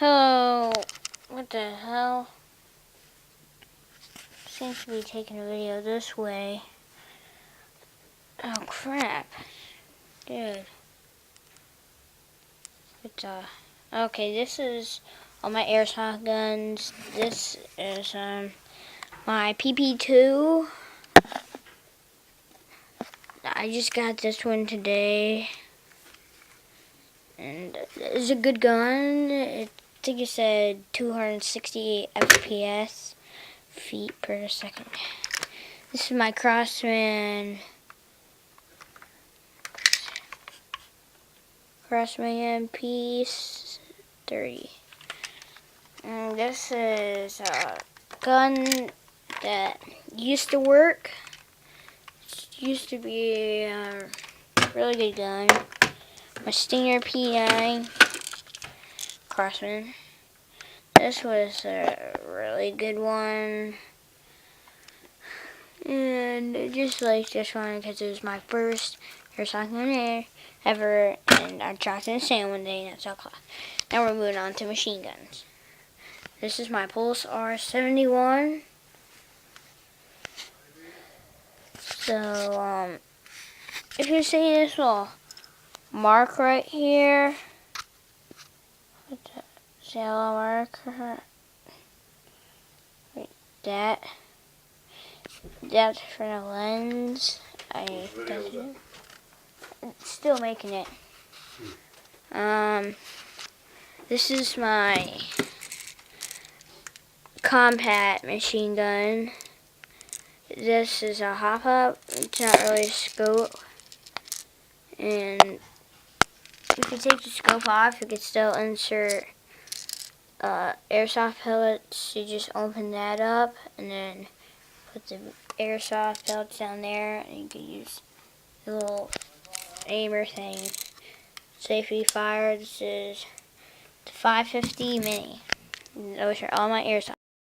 Hello. What the hell? Seems to be taking a video this way. Oh crap. Dude. What the? Okay, this is all my airsoft guns. This is my PP2. I just got this one today. And it's a good gun. I think it said 268 FPS feet per second. This is my Crossman MP30. And this is a gun that used to work. It used to be a really good gun. My Stinger P9 Crossman. This was a really good one. And I just like this one because it was my first airsoft gun ever. And I dropped in the sand one day and that's all class. Now we're moving on to machine guns. This is my Pulse R71. So, if you see this little mark right here, see a little marker? Right, that's for the lens. It's still making it. This is my compact machine gun. This is a hop-up. It's not really a scope. And if you take the scope off, you can still insert airsoft pellets. You just open that up and then put the airsoft pellets down there, and you can use the little aimer thing. Safety fire. This is the 550 mini. Those are all my airsoft.